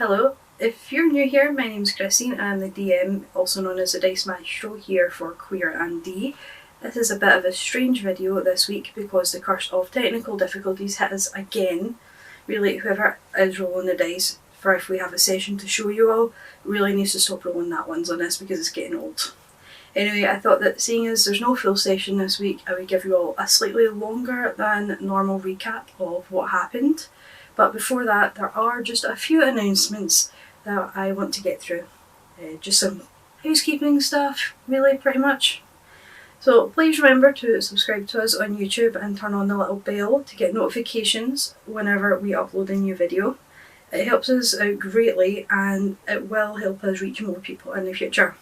Hello, if you're new here, my name's Christine and I'm the DM, also known as the Dice Maestro, here for Queer and D. This is a bit of a strange video this week because the curse of technical difficulties hit us again. Really, whoever is rolling the dice for if we have a session to show you all really needs to stop rolling that ones on this because it's getting old. Anyway, I thought that seeing as there's no full session this week, I would give you all a slightly longer than normal recap of what happened. But before that, there are just a few announcements that I want to get through. Just some housekeeping stuff, really, pretty much. So please remember to subscribe to us on YouTube and turn on the little bell to get notifications whenever we upload a new video. It helps us out greatly and it will help us reach more people in the future.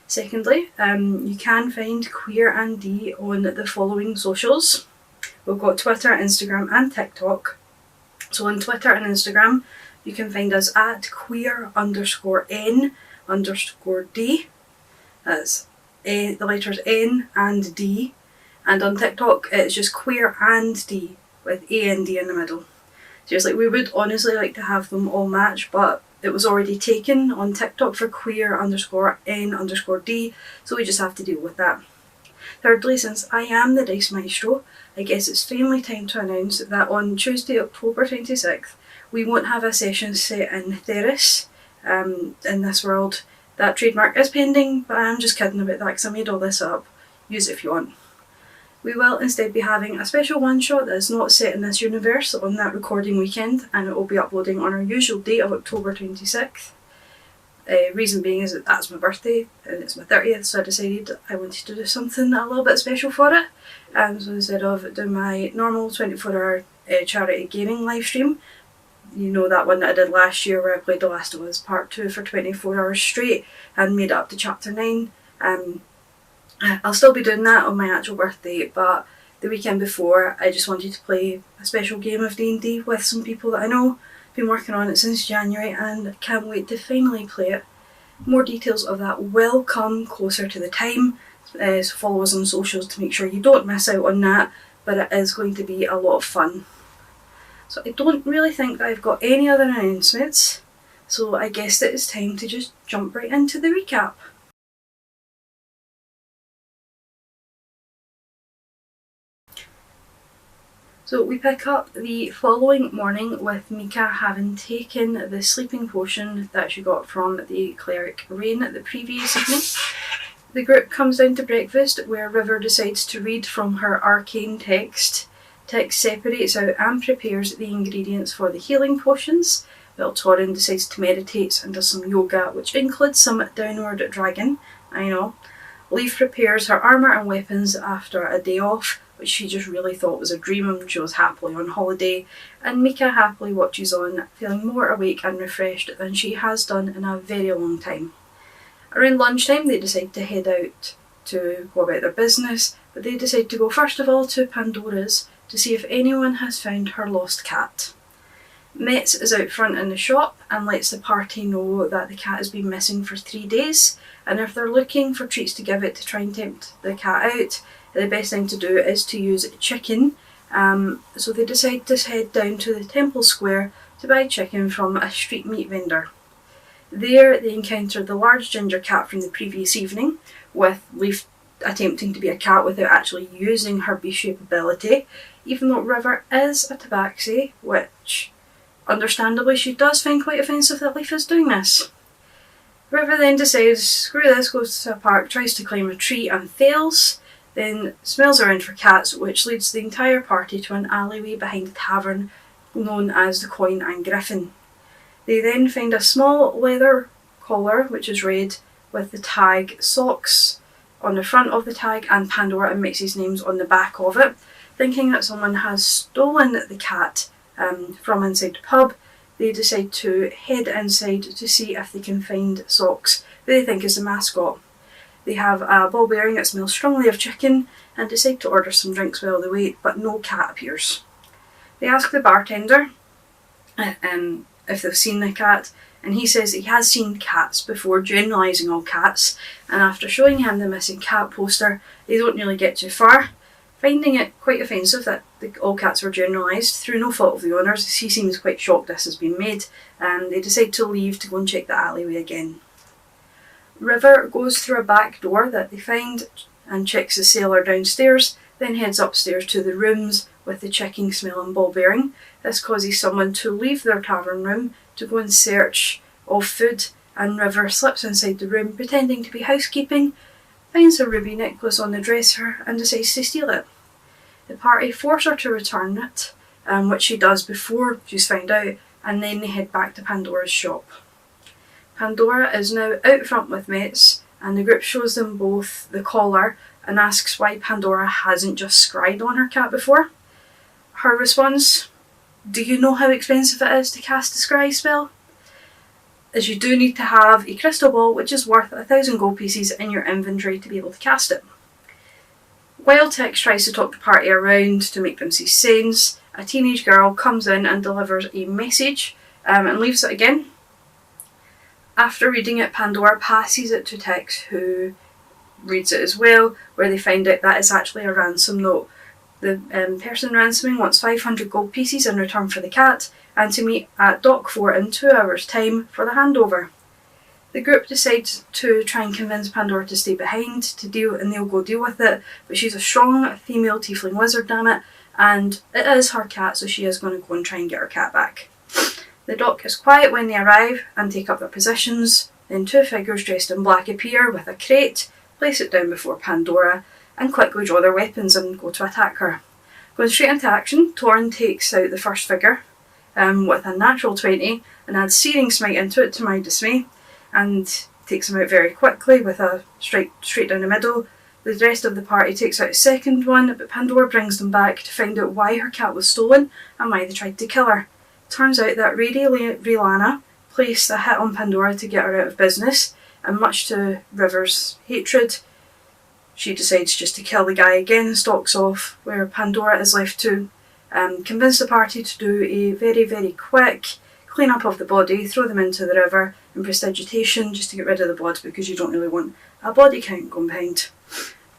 Secondly, you can find Queer and D on the following socials. We've got Twitter, Instagram and TikTok. So on Twitter and Instagram, you can find us at queer_n_d. That's the letters N and D. And on TikTok, it's just queer and D with A and D in the middle. Seriously, we would honestly like to have them all match, but it was already taken on TikTok for queer_n_d, so we just have to deal with that. Thirdly, since I am the Dice Maestro, I guess it's finally time to announce that on Tuesday, October 26th, we won't have a session set in Theris, in this world. That trademark is pending, but I'm just kidding about that because I made all this up. Use it if you want. We will instead be having a special one-shot that is not set in this universe on that recording weekend, and it will be uploading on our usual date of October 26th. Reason being is that that's my birthday and it's my 30th, so I decided I wanted to do something a little bit special for it. So instead of doing my normal 24-hour charity gaming live stream, you know, that one that I did last year where I played The Last of Us Part 2 for 24 hours straight and made it up to Chapter 9. I'll still be doing that on my actual birthday, but the weekend before I just wanted to play a special game of D&D with some people that I know. Been working on it since January and can't wait to finally play it. More details of that will come closer to the time, so follow us on socials to make sure you don't miss out on that, but it is going to be a lot of fun. So I don't really think that I've got any other announcements, so I guess that it's time to just jump right into the recap. So we pick up the following morning with Mika having taken the sleeping potion that she got from the cleric Rain the previous evening. The group comes down to breakfast where River decides to read from her arcane text. Text separates out and prepares the ingredients for the healing potions, while Torrin decides to meditate and does some yoga, which includes some downward dragging. I know. Leaf prepares her armour and weapons after a day off, which she just really thought was a dream and she was happily on holiday, and Mika happily watches on, feeling more awake and refreshed than she has done in a very long time. Around lunchtime they decide to head out to go about their business, but they decide to go first of all to Pandora's to see if anyone has found her lost cat. Metz is out front in the shop and lets the party know that the cat has been missing for 3 days, and if they're looking for treats to give it to try and tempt the cat out, the best thing to do is to use chicken. So they decide to head down to the Temple Square to buy chicken from a street meat vendor. There they encounter the large ginger cat from the previous evening, with Leaf attempting to be a cat without actually using her beast shape ability, even though River is a tabaxi, which understandably she does find quite offensive that Leaf is doing this. River then decides, screw this, goes to a park, tries to climb a tree and fails, then smells around for cats, which leads the entire party to an alleyway behind a tavern known as the Coin and Griffin. They then find a small leather collar, which is red, with the tag Socks on the front of the tag and Pandora and Mixie's names on the back of it. Thinking that someone has stolen the cat from inside the pub, they decide to head inside to see if they can find Socks, who they think is the mascot. They have a ball bearing that smells strongly of chicken and decide to order some drinks while they wait, but no cat appears. They ask the bartender if they've seen the cat, and he says he has seen cats before, generalising all cats, and after showing him the missing cat poster, they don't really get too far. Finding it quite offensive that all cats were generalised through no fault of the owners, he seems quite shocked this has been made, and they decide to leave to go and check the alleyway again. River goes through a back door that they find and checks the cellar downstairs, then heads upstairs to the rooms with the chicken smell and ball bearing. This causes someone to leave their tavern room to go in search of food, and River slips inside the room pretending to be housekeeping, finds a ruby necklace on the dresser and decides to steal it. The party force her to return it, which she does before she's found out, and then they head back to Pandora's shop. Pandora is now out front with Mets, and the group shows them both the collar and asks why Pandora hasn't just scryed on her cat before. Her response: "Do you know how expensive it is to cast a scry spell? As you do need to have a crystal ball which is worth 1,000 gold pieces in your inventory to be able to cast it." While Tex tries to talk the party around to make them see sense, a teenage girl comes in and delivers a message and leaves it again. After reading it, Pandora passes it to Tex, who reads it as well, where they find out that it's actually a ransom note. The person ransoming wants 500 gold pieces in return for the cat, and to meet at Dock 4 in 2 hours' time for the handover. The group decides to try and convince Pandora to stay behind to deal, and they'll go deal with it, but she's a strong female tiefling wizard, damn it, and it is her cat, so she is going to go and try and get her cat back. The dock is quiet when they arrive and take up their positions. Then 2 figures dressed in black appear with a crate, place it down before Pandora, and quickly draw their weapons and go to attack her. Going straight into action, Torn takes out the first figure with a natural 20 and adds Searing Smite into it to my dismay, and takes him out very quickly with a straight down the middle. The rest of the party takes out a second one, but Pandora brings them back to find out why her cat was stolen and why they tried to kill her. Turns out that Rilana placed a hit on Pandora to get her out of business, and much to River's hatred, she decides just to kill the guy again and stalks off, where Pandora is left to convince the party to do a very, very quick clean up of the body, throw them into the river in prestidigitation just to get rid of the blood, because you don't really want a body count going behind.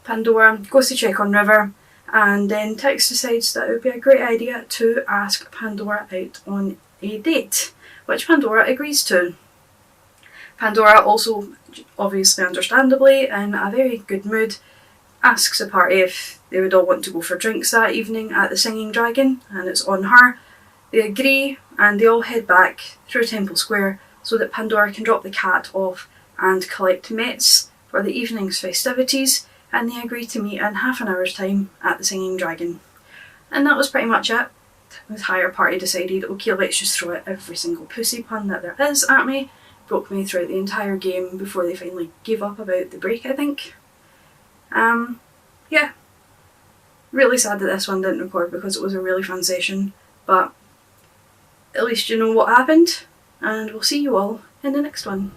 Pandora goes to check on River, and then Tex decides that it would be a great idea to ask Pandora out on a date, which Pandora agrees to. Pandora also, obviously understandably, in a very good mood, asks the party if they would all want to go for drinks that evening at the Singing Dragon, and it's on her. They agree, and they all head back through Temple Square so that Pandora can drop the cat off and collect Mets for the evening's festivities, and they agree to meet in half an hour's time at the Singing Dragon. And that was pretty much it. The entire party decided, okay, let's just throw out every single pussy pun that there is at me. Broke me throughout the entire game before they finally gave up about the break, I think. Yeah. Really sad that this one didn't record because it was a really fun session, but at least you know what happened, and we'll see you all in the next one.